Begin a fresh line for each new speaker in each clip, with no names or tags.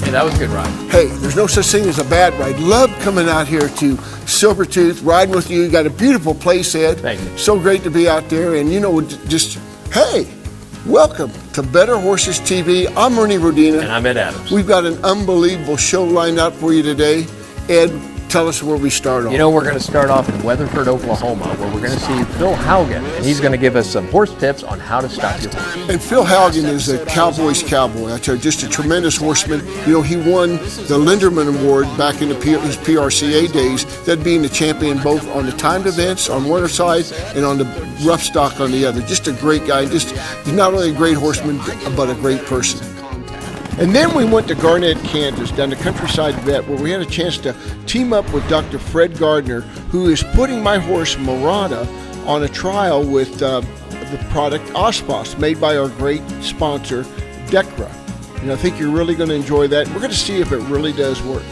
Hey, that was a good ride.
Hey, there's no such thing as a bad ride. Love coming out here to Silvertooth, riding with you. You got a beautiful place, Ed.
Thank you.
So great to be out there. And, hey, welcome to Better Horses TV. I'm Ernie Rodina.
And I'm Ed Adams.
We've got an unbelievable show lined up for you today. Ed, tell us where we start off.
We're going to start off in Weatherford, Oklahoma, where we're going to see Phil Haugen, and he's going to give us some horse tips on how to stop your horse.
And Phil Haugen is a cowboy's cowboy. I tell you, just a tremendous horseman. He won the Linderman Award back in his PRCA days, that being the champion both on the timed events on one side and on the rough stock on the other. Just a great guy. He's not only a great horseman, but a great person. And then we went to Garnett, Kansas, down the Countryside Vet, where we had a chance to team up with Dr. Fred Gardner, who is putting my horse, Murata, on a trial with the product Osphos, made by our great sponsor, Decra. And I think you're really going to enjoy that. We're going to see if it really does work.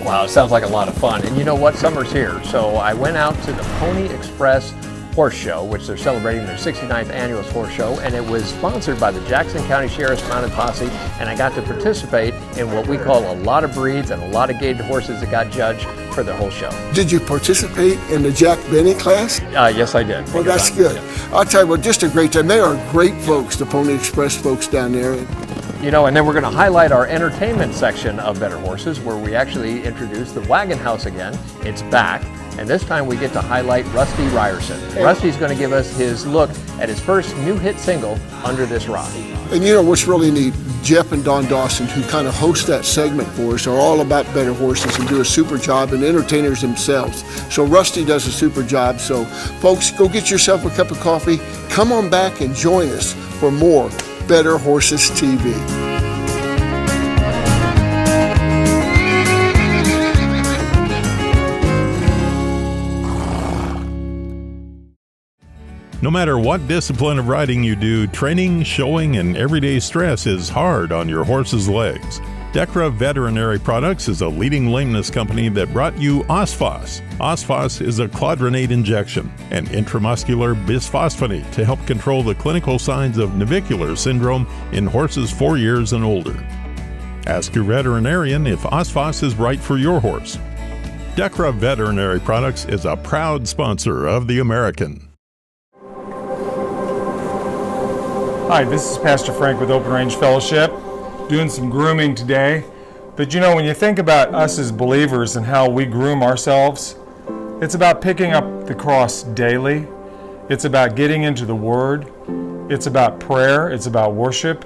Wow, it sounds like a lot of fun. And you know what? Summer's here. So I went out to the Pony Express Horse Show, which they're celebrating their 69th annual horse show, and it was sponsored by the Jackson County Sheriff's Mounted Posse, and I got to participate in what we call a lot of breeds and a lot of gaited horses that got judged for the whole show.
Did you participate in the Jack Benny class?
Yes, I did.
Well, that's good. I'll tell you what, just a great time. They are great folks, the Pony Express folks down there.
And then we're going to highlight our entertainment section of Better Horses, where we actually introduce the Wagon House again. It's back. And this time we get to highlight Rusty Ryerson. Rusty's going to give us his look at his first new hit single, Under This Rock.
And what's really neat, Jeff and Don Dawson, who kind of host that segment for us, are all about better horses and do a super job, and entertainers themselves. So Rusty does a super job. So folks, go get yourself a cup of coffee. Come on back and join us for more Better Horses TV.
No matter what discipline of riding you do, training, showing, and everyday stress is hard on your horse's legs. Decra Veterinary Products is a leading lameness company that brought you Osphos. Osphos is a clodronate injection, an intramuscular bisphosphonate to help control the clinical signs of navicular syndrome in horses 4 years and older. Ask your veterinarian if Osphos is right for your horse. Decra Veterinary Products is a proud sponsor of The American.
Hi, this is Pastor Frank with Open Range Fellowship, doing some grooming today. But when you think about us as believers and how we groom ourselves, it's about picking up the cross daily. It's about getting into the Word. It's about prayer. It's about worship.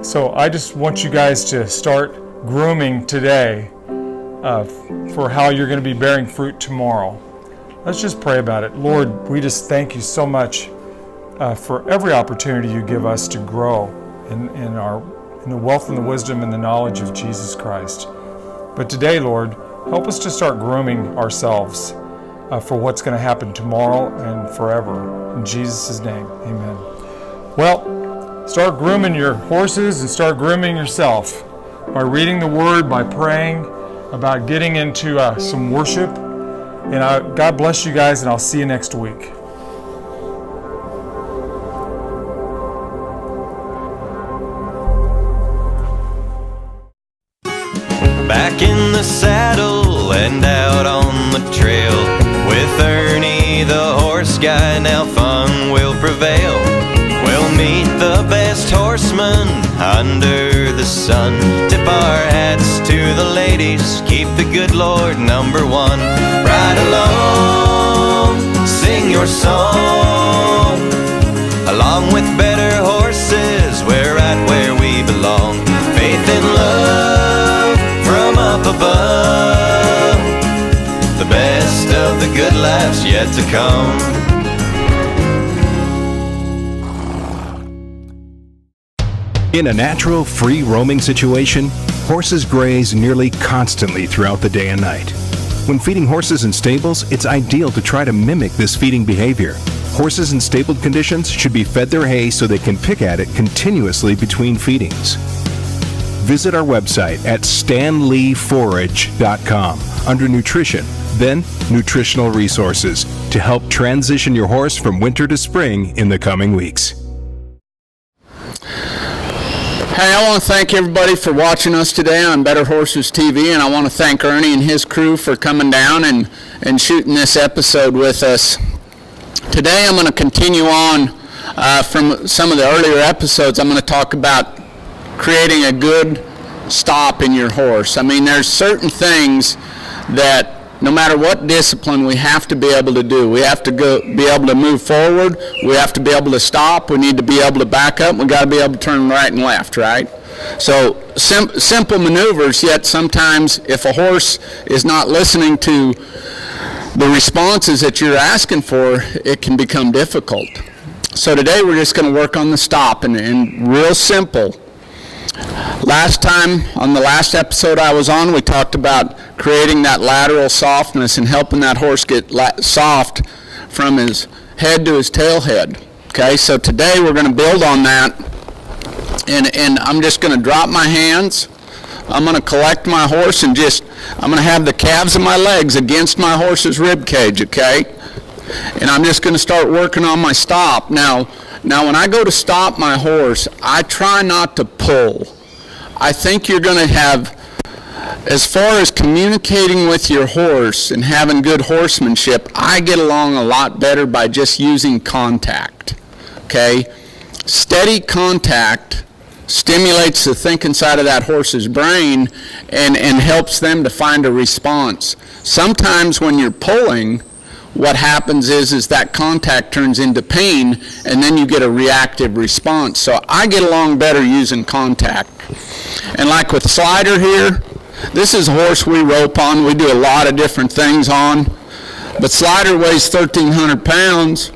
So I just want you guys to start grooming today for how you're going to be bearing fruit tomorrow. Let's just pray about it. Lord, we just thank you so much for every opportunity you give us to grow in the wealth and the wisdom and the knowledge of Jesus Christ. But today, Lord, help us to start grooming ourselves for what's going to happen tomorrow and forever. In Jesus' name, amen. Well, start grooming your horses and start grooming yourself by reading the Word, by praying, about getting into some worship. And God bless you guys, and I'll see you next week.
Back in the saddle and out on the trail with Ernie the horse guy, now fun will prevail. We'll meet the best horseman under the sun. Tip our hats to the ladies, keep the good Lord number one. Ride along, sing your song, along with better horses, we're right where we belong. Faith and love from up above, the best of the good life's yet to come.
In a natural, free-roaming situation, horses graze nearly constantly throughout the day and night. When feeding horses in stables, it's ideal to try to mimic this feeding behavior. Horses in stabled conditions should be fed their hay so they can pick at it continuously between feedings. Visit our website at stanleyforage.com under Nutrition, then Nutritional Resources to help transition your horse from winter to spring in the coming weeks.
Hey, I want to thank everybody for watching us today on Better Horses TV, and I want to thank Ernie and his crew for coming down and shooting this episode with us. Today I'm going to continue on from some of the earlier episodes. I'm going to talk about creating a good stop in your horse. I mean, there's certain things that no matter what discipline we have to be able to do. We have to be able to move forward. We have to be able to stop. We need to be able to back up. We got to be able to turn right and left, right? So simple maneuvers, yet sometimes if a horse is not listening to the responses that you're asking for, it can become difficult. So today we're just going to work on the stop and real simple. Last time, on the last episode I was on, we talked about creating that lateral softness and helping that horse get soft from his head to his tail head. Okay, so today we're going to build on that, and I'm just going to drop my hands. I'm going to collect my horse and I'm going to have the calves of my legs against my horse's rib cage, okay? And I'm just going to start working on my stop. Now when I go to stop my horse, I try not to pull. I think you're going to have, as far as communicating with your horse and having good horsemanship, I get along a lot better by just using contact, okay? Steady contact stimulates the thinking side of that horse's brain and helps them to find a response. Sometimes when you're pulling, what happens is that contact turns into pain, and then you get a reactive response. So I get along better using contact. And like with Slider here, this is a horse we rope on. We do a lot of different things on. But Slider weighs 1,300 pounds,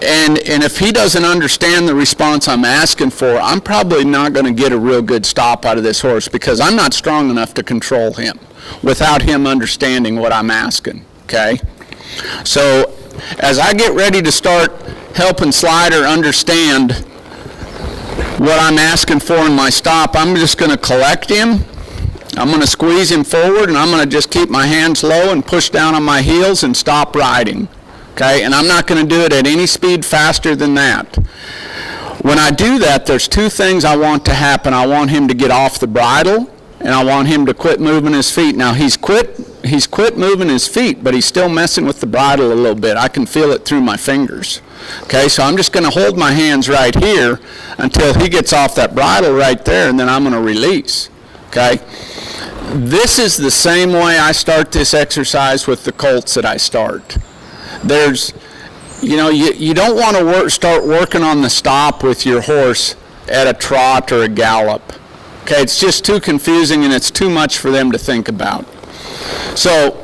and if he doesn't understand the response I'm asking for, I'm probably not going to get a real good stop out of this horse because I'm not strong enough to control him without him understanding what I'm asking, okay? So as I get ready to start helping Slider understand what I'm asking for in my stop, I'm just going to collect him. I'm going to squeeze him forward, and I'm going to just keep my hands low and push down on my heels and stop riding. Okay, and I'm not going to do it at any speed faster than that. When I do that, there's two things I want to happen. I want him to get off the bridle, and I want him to quit moving his feet. Now he's quit moving his feet, but he's still messing with the bridle a little bit. I can feel it through my fingers. Okay, so I'm just going to hold my hands right here until he gets off that bridle right there, and then I'm going to release. Okay, this is the same way I start this exercise with the colts that I start. You don't want to start working on the stop with your horse at a trot or a gallop. Okay, it's just too confusing and it's too much for them to think about. So,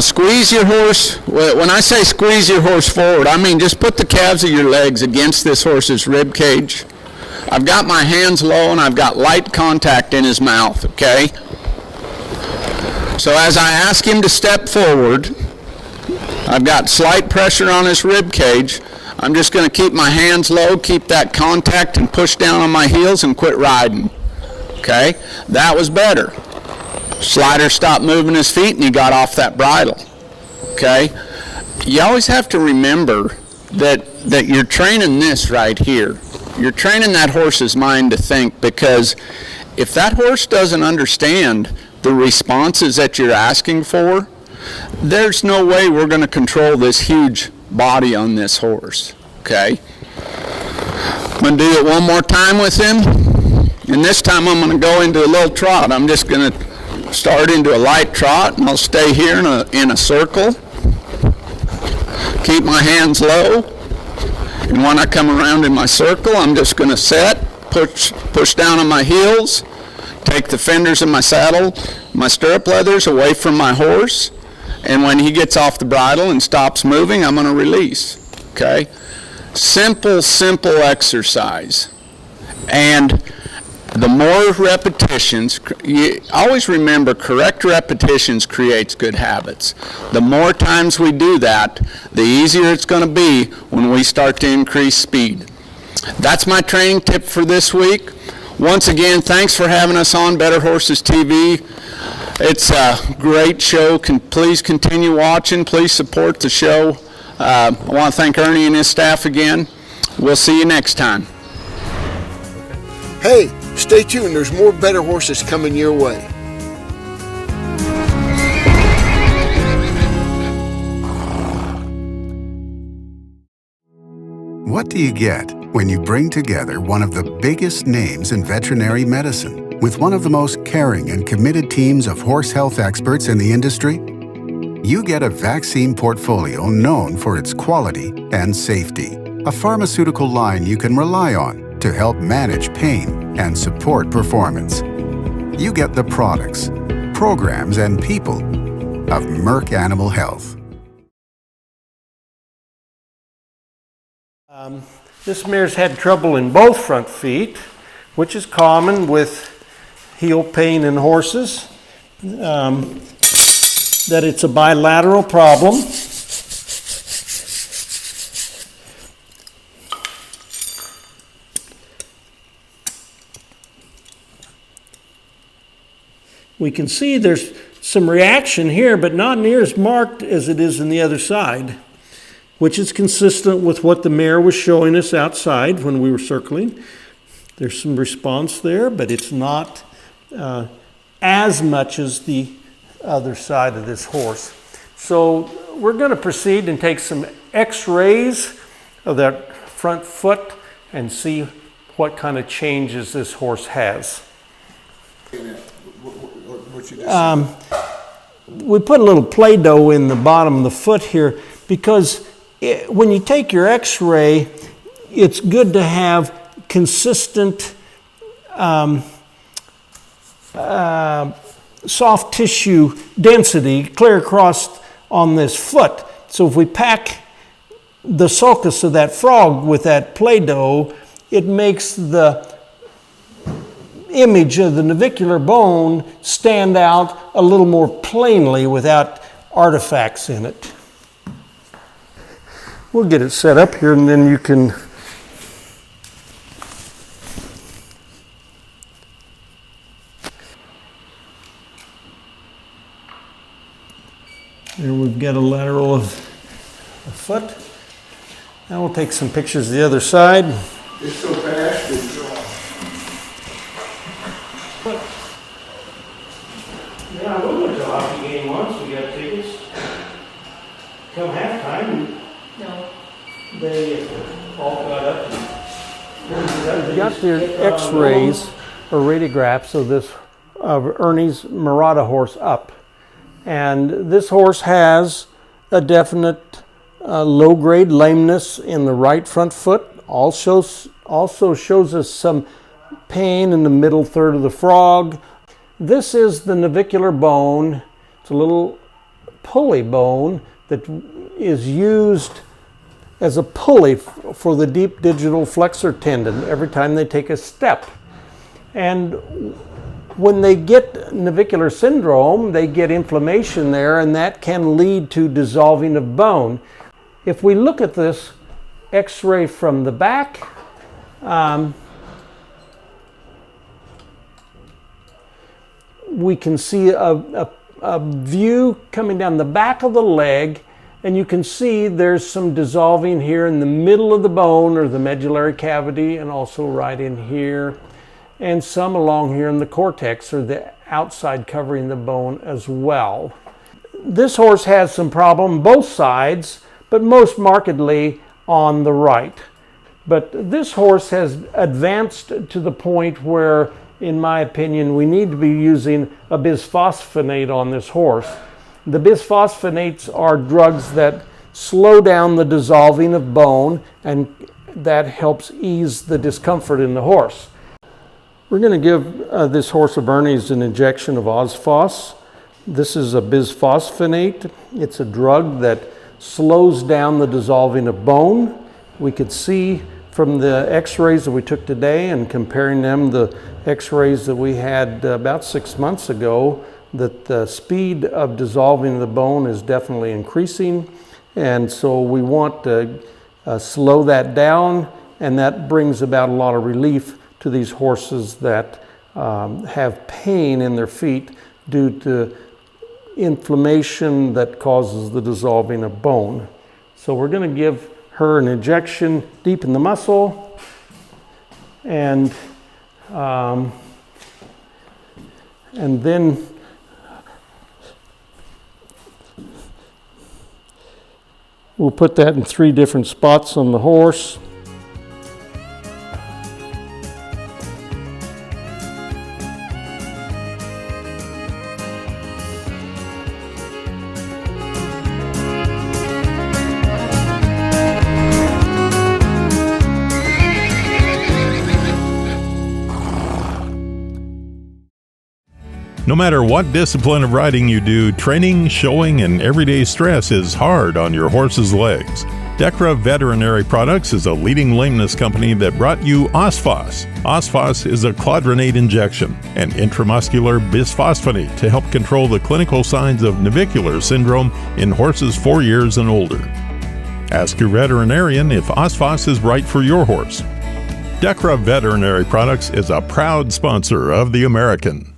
squeeze your horse. When I say squeeze your horse forward, I mean just put the calves of your legs against this horse's rib cage. I've got my hands low and I've got light contact in his mouth, okay? So as I ask him to step forward, I've got slight pressure on his rib cage. I'm just going to keep my hands low, keep that contact, and push down on my heels and quit riding. Okay? That was better. Slider stopped moving his feet and he got off that bridle. Okay? You always have to remember that you're training this right here. You're training that horse's mind to think, because if that horse doesn't understand the responses that you're asking for, there's no way we're going to control this huge body on this horse. Okay? I'm going to do it one more time with him, and this time I'm going to go into a little trot. I'm just going to start into a light trot, and I'll stay here in a circle. Keep my hands low, and when I come around in my circle, I'm just going to set, push down on my heels, take the fenders of my saddle, my stirrup leathers away from my horse, and when he gets off the bridle and stops moving, I'm going to release. Okay? Simple exercise. And the more repetitions, you always remember, correct repetitions creates good habits. The more times we do that, the easier it's going to be when we start to increase speed. That's my training tip for this week. Once again, thanks for having us on Better Horses TV. It's a great show. Please continue watching. Please support the show. I want to thank Ernie and his staff again. We'll see you next time.
Hey, stay tuned. There's more Better Horses coming your way.
What do you get when you bring together one of the biggest names in veterinary medicine with one of the most caring and committed teams of horse health experts in the industry? You get a vaccine portfolio known for its quality and safety, a pharmaceutical line you can rely on to help manage pain and support performance. You get the products, programs, and people of Merck Animal Health.
This mare's had trouble in both front feet, which is common with heel pain in horses. That it's a bilateral problem. We can see there's some reaction here, but not near as marked as it is in the other side, which is consistent with what the mare was showing us outside when we were circling. There's some response there, but it's not as much as the other side of this horse. So we're going to proceed and take some x-rays of that front foot and see what kind of changes this horse has. We put a little Play-Doh in the bottom of the foot here because when you take your x-ray, it's good to have consistent soft tissue density clear across on this foot. So if we pack the sulcus of that frog with that Play-Doh, it makes the image of the navicular bone stand out a little more plainly without artifacts in it. We'll get it set up here and then you can there we've got a lateral of the foot. Now we'll take some pictures of the other side.
It's so fast.
Yeah, we went to a hockey game once. We got tickets. Come halftime. No. They all got up. They got their x-rays or radiographs of this Ernie's Murata horse up. And this horse has a definite low-grade lameness in the right front foot. Also shows us some pain in the middle third of the frog. This is the navicular bone. It's a little pulley bone that is used as a pulley for the deep digital flexor tendon every time they take a step. And when they get navicular syndrome, they get inflammation there, and that can lead to dissolving of bone. If we look at this x-ray from the back, we can see a view coming down the back of the leg, and you can see there's some dissolving here in the middle of the bone or the medullary cavity, and also right in here, and some along here in the cortex or the outside covering the bone as well. This horse has some problem both sides, but most markedly on the right. But this horse has advanced to the point where, in my opinion, we need to be using a bisphosphonate on this horse. The bisphosphonates are drugs that slow down the dissolving of bone, and that helps ease the discomfort in the horse. We're going to give this horse of Ernie's an injection of Osphos. This is a bisphosphonate. It's a drug that slows down the dissolving of bone. We could see from the x-rays that we took today and comparing them the x-rays that we had about 6 months ago that the speed of dissolving of the bone is definitely increasing, and so we want to slow that down, and that brings about a lot of relief to these horses that have pain in their feet due to inflammation that causes the dissolving of bone. So we're going to give her an injection deep in the muscle, and And then we'll put that in 3 different spots on the horse.
No matter what discipline of riding you do, training, showing, and everyday stress is hard on your horse's legs. Grub Veterinary Products is a leading lameness company that brought you Osphos. Osphos is a clodronate injection, an intramuscular bisphosphonate to help control the clinical signs of navicular syndrome in horses 4 years and older. Ask your veterinarian if Osphos is right for your horse. Grub Veterinary Products is a proud sponsor of The American.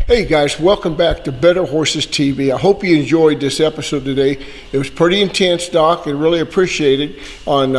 Hey guys, welcome back to Better Horses TV. I hope you enjoyed this episode today. It was pretty intense, Doc, and really appreciate it on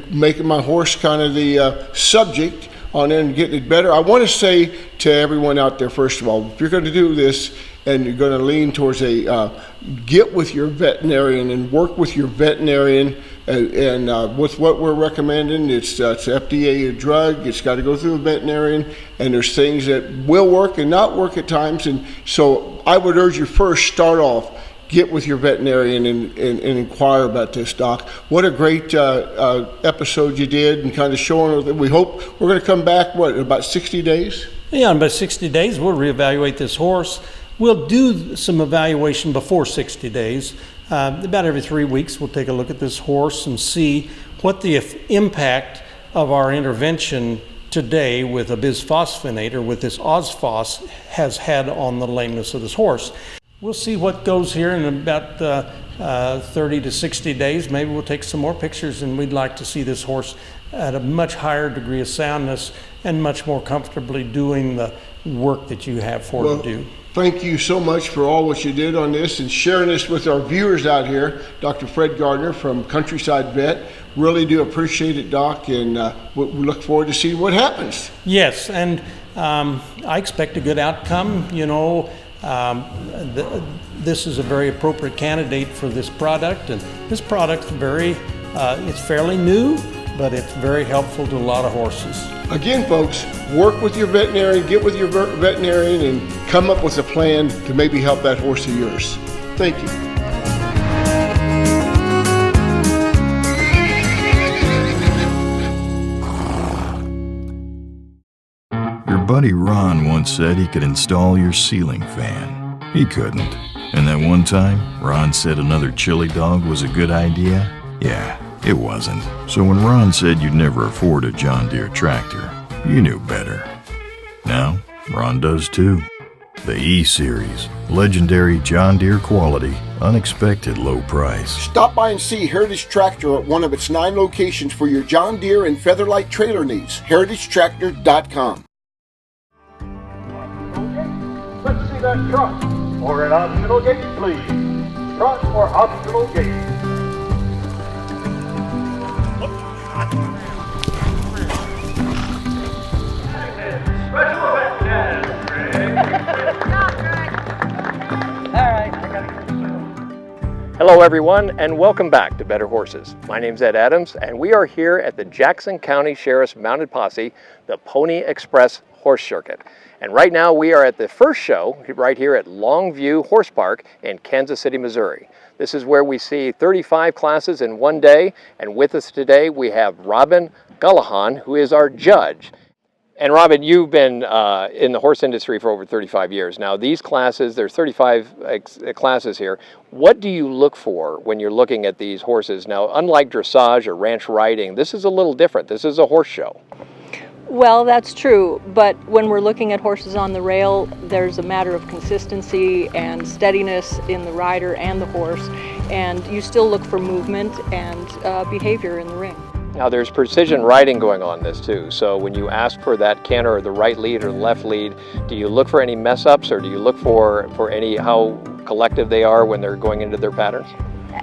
making my horse kind of the subject on it and getting it better. I want to say to everyone out there, first of all, if you're going to do this and you're going to lean towards get with your veterinarian and work with your veterinarian. And with what we're recommending, it's FDA drug. It's got to go through a veterinarian, and there's things that will work and not work at times. And so I would urge you first, start off, get with your veterinarian and inquire about this, Doc. What a great episode you did, and kind of showing that we hope we're going to come back, in about 60 days?
Yeah, in about 60 days, we'll reevaluate this horse. We'll do some evaluation before 60 days. About every 3 weeks, we'll take a look at this horse and see what the impact of our intervention today with a bisphosphonate or with this Osphos has had on the lameness of this horse. We'll see what goes here in about 30 to 60 days. Maybe we'll take some more pictures, and we'd like to see this horse at a much higher degree of soundness and much more comfortably doing the work that you have for it to do.
Thank you so much for all what you did on this and sharing this with our viewers out here. Dr. Fred Gardner from Countryside Vet. Really do appreciate it, Doc, and we look forward to seeing what happens.
Yes, and I expect a good outcome. You know, this is a very appropriate candidate for this product, and this product's it's fairly new, but it's very helpful to a lot of horses.
Again, folks, work with your veterinarian, get with your veterinarian, and come up with a plan to maybe help that horse of yours. Thank you.
Your buddy Ron once said he could install your ceiling fan. He couldn't. And that one time, Ron said another chili dog was a good idea? Yeah. It wasn't. So when Ron said you'd never afford a John Deere tractor, you knew better. Now, Ron does too. The E-Series, legendary John Deere quality, unexpected low price.
Stop by and see Heritage Tractor at one of its 9 locations for your John Deere and Featherlight trailer needs. HeritageTractor.com.
Let's see that trot, or an optional gate, please. Trot or optional gate.
Hello everyone, and welcome back to Better Horses. My name's Ed Adams, and we are here at the Jackson County Sheriff's Mounted Posse, the Pony Express Horse Circuit. And right now we are at the first show right here at Longview Horse Park in Kansas City, Missouri. This is where we see 35 classes in one day, and with us today we have Robin Gullahan, who is our judge. And Robin, you've been in the horse industry for over 35 years. Now these classes, there's 35 classes here. What do you look for when you're looking at these horses? Now, unlike dressage or ranch riding, this is a little different. This is a horse show.
Well, that's true, but when we're looking at horses on the rail, there's a matter of consistency and steadiness in the rider and the horse, and you still look for movement and behavior in the ring.
Now there's precision riding going on in this too, so when you ask for that canter or the right lead or the left lead, do you look for any mess ups, or do you look for any how collective they are when they're going into their patterns?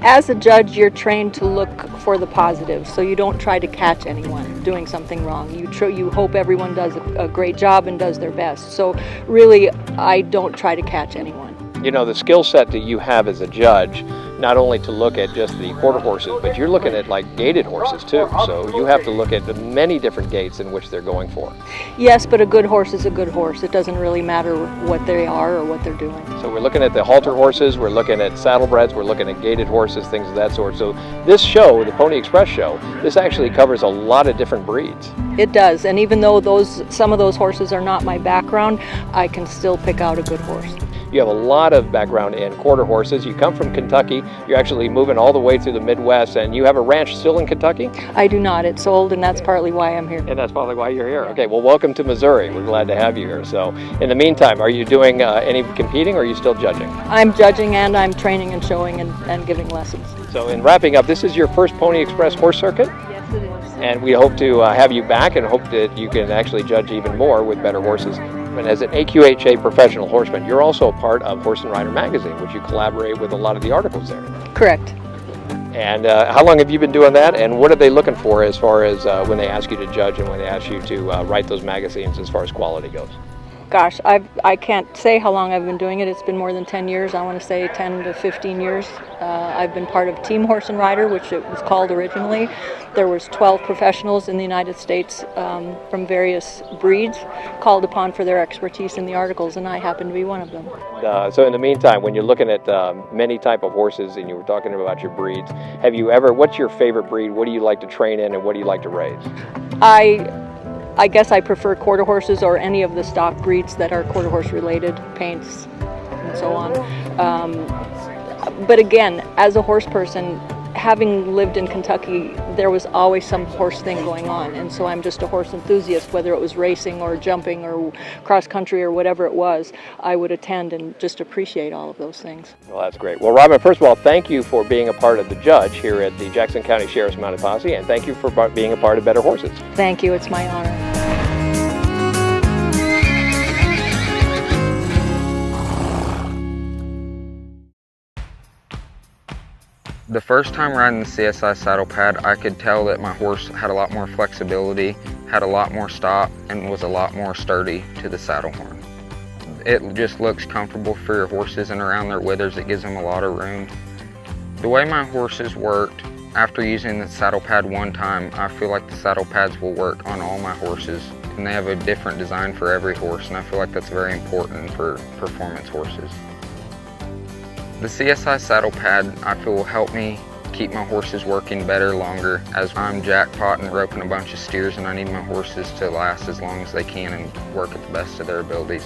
As a judge, you're trained to look for the positives, so you don't try to catch anyone doing something wrong. You hope everyone does a great job and does their best. So really, I don't try to catch anyone.
You know, the skill set that you have as a judge, not only to look at just the quarter horses, but you're looking at like gaited horses too. So you have to look at the many different gaits in which they're going for.
Yes, but a good horse is a good horse. It doesn't really matter what they are or what they're doing.
So we're looking at the halter horses, we're looking at saddlebreds, we're looking at gaited horses, things of that sort. So this show, the Pony Express show, this actually covers a lot of different breeds.
It does, and even though some of those horses are not my background, I can still pick out a good horse.
You have a lot of background in quarter horses. You come from Kentucky. You're actually moving all the way through the Midwest, and you have a ranch still in Kentucky?
I do not. It's sold, and that's partly why I'm here.
And that's probably why you're here. Okay, well, welcome to Missouri. We're glad to have you here. So, in the meantime, are you doing any competing, or are you still judging?
I'm judging, and I'm training and showing and giving lessons.
So, in wrapping up, this is your first Pony Express horse circuit?
Yes, it is.
And we hope to have you back and hope that you can actually judge even more with better horses. And as an AQHA professional horseman, you're also a part of Horse and Rider magazine, which you collaborate with a lot of the articles there.
Correct.
And how long have you been doing that, and what are they looking for as far as when they ask you to judge and when they ask you to write those magazines as far as quality goes?
Gosh, I can't say how long I've been doing it. It's been more than 10 years. I want to say 10 to 15 years. I've been part of Team Horse and Rider, which it was called originally. There was 12 professionals in the United States from various breeds called upon for their expertise in the articles, and I happen to be one of them.
So in the meantime, when you're looking at many type of horses and you were talking about your breeds, have you ever, what's your favorite breed? What do you like to train in and what do you like to raise?
I guess I prefer quarter horses or any of the stock breeds that are quarter horse related, paints and so on. But again, as a horse person, having lived in Kentucky, there was always some horse thing going on, and so I'm just a horse enthusiast. Whether it was racing or jumping or cross country or whatever it was, I would attend and just appreciate all of those things.
Well, that's great. Well, Robin, first of all, thank you for being a part of the judge here at the Jackson County Sheriff's Mounted Posse, and thank you for being a part of Better Horses.
Thank you. It's my honor.
The first time riding the CSI saddle pad, I could tell that my horse had a lot more flexibility, had a lot more stop, and was a lot more sturdy to the saddle horn. It just looks comfortable for your horses, and around their withers it gives them a lot of room. The way my horses worked, after using the saddle pad one time, I feel like the saddle pads will work on all my horses, and they have a different design for every horse, and I feel like that's very important for performance horses. The CSI saddle pad, I feel, will help me keep my horses working better longer, as I'm jackpotting roping a bunch of steers and I need my horses to last as long as they can and work at the best of their abilities.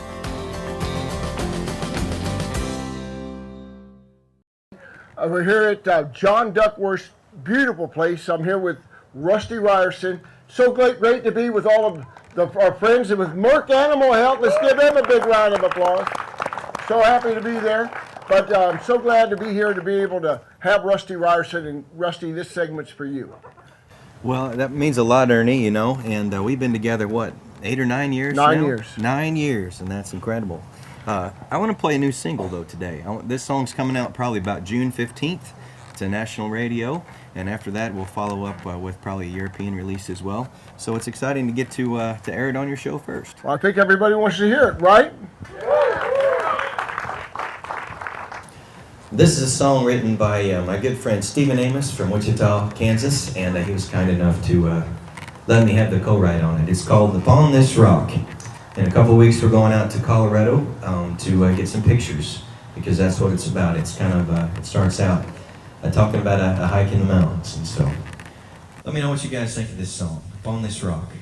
We're here at John Duckworth's beautiful place. I'm here with Rusty Ryerson. So great to be with all of our friends and with Merck Animal Health. Let's give them a big round of applause. So happy to be there. But I'm so glad to be here to be able to have Rusty Ryerson. And Rusty, this segment's for you.
Well, that means a lot, Ernie, you know, and we've been together, what, 8 or 9 years
9
now?
years.
9 years, and that's incredible. I want to play a new single, though, today. This song's coming out probably about June 15th. It's a national radio, and after that we'll follow up with probably a European release as well. So it's exciting to get to air it on your show first.
Well, I think everybody wants to hear it, right?
This is a song written by my good friend Stephen Amos from Wichita, Kansas, and he was kind enough to let me have the co-write on it. It's called Upon This Rock. In a couple of weeks we're going out to Colorado to get some pictures, because that's what it's about. It's kind of, it starts out talking about a hike in the mountains, and so let me know what you guys think of this song, Upon This Rock.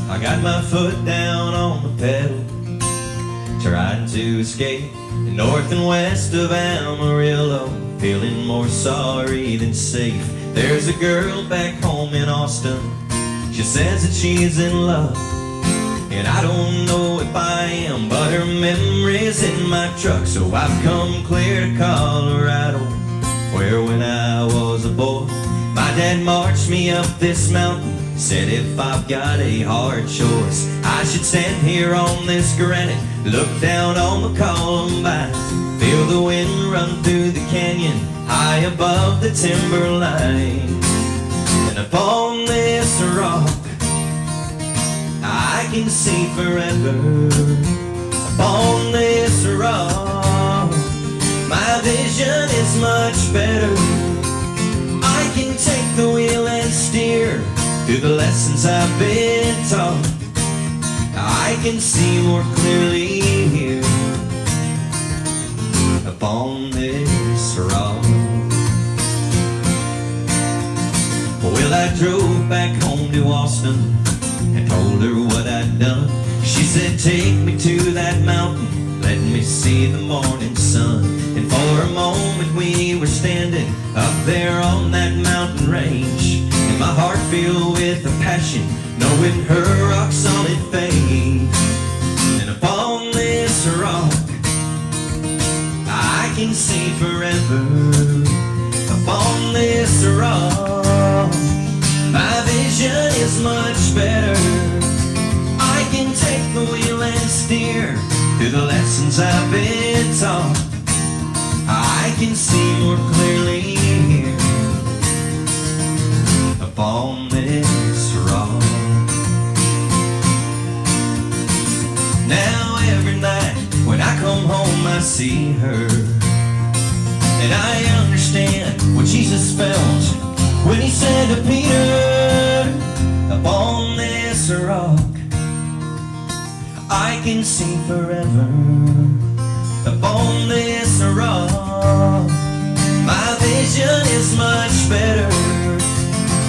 I got my foot down on the pedal, trying to escape the north and west of Amarillo, feeling more sorry than safe. There's a girl back home in Austin, she says that she's in love, and I don't know if I am, but her memory's in my truck. So I've come clear to Colorado, where when I was a boy, my dad marched me up this mountain Said if I've got a hard choice, I should stand here on this granite, look down on the Columbine, feel the wind run through the canyon, high above the timberline. And upon this rock, I can see forever. Upon this rock, my vision is much better. I can take the wheel and steer through the lessons I've been taught. I can see more clearly here. Upon this rock. Well, I drove back home to Austin and told her what I'd done. She said, take me to that mountain, let me see the morning sun. And for a moment we were standing up there on that mountain range, and my heart filled with a passion, knowing her rock solid faith. And upon this rock, I can see forever. Upon this rock, my vision is much better. I can take the wheel and steer through the lessons I've been taught. I can see more clearly here. Upon this rock. Now every night when I come home I see her, and I understand what Jesus felt when he said to Peter, upon this rock I can see forever. Upon this rock, my vision is much better.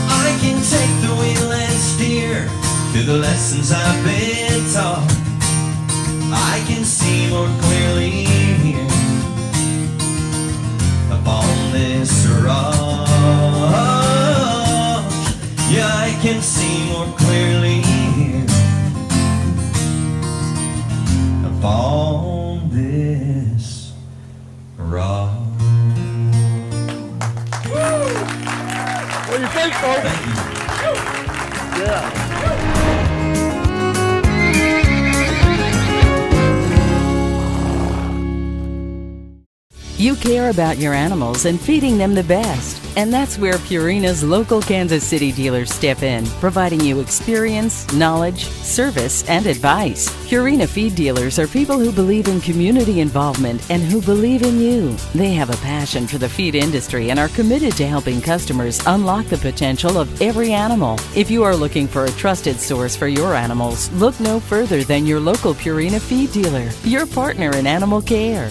I can take the wheel and steer through the lessons I've been taught. I can see more clearly here. Upon this rock, yeah, I can see more clearly here. Upon this rock.
What do you think, folks?
Thank you.
Yeah.
You care about your animals and feeding them the best. And that's where Purina's local Kansas City dealers step in, providing you experience, knowledge, service, and advice. Purina feed dealers are people who believe in community involvement and who believe in you. They have a passion for the feed industry and are committed to helping customers unlock the potential of every animal. If you are looking for a trusted source for your animals, look no further than your local Purina feed dealer, your partner in animal care.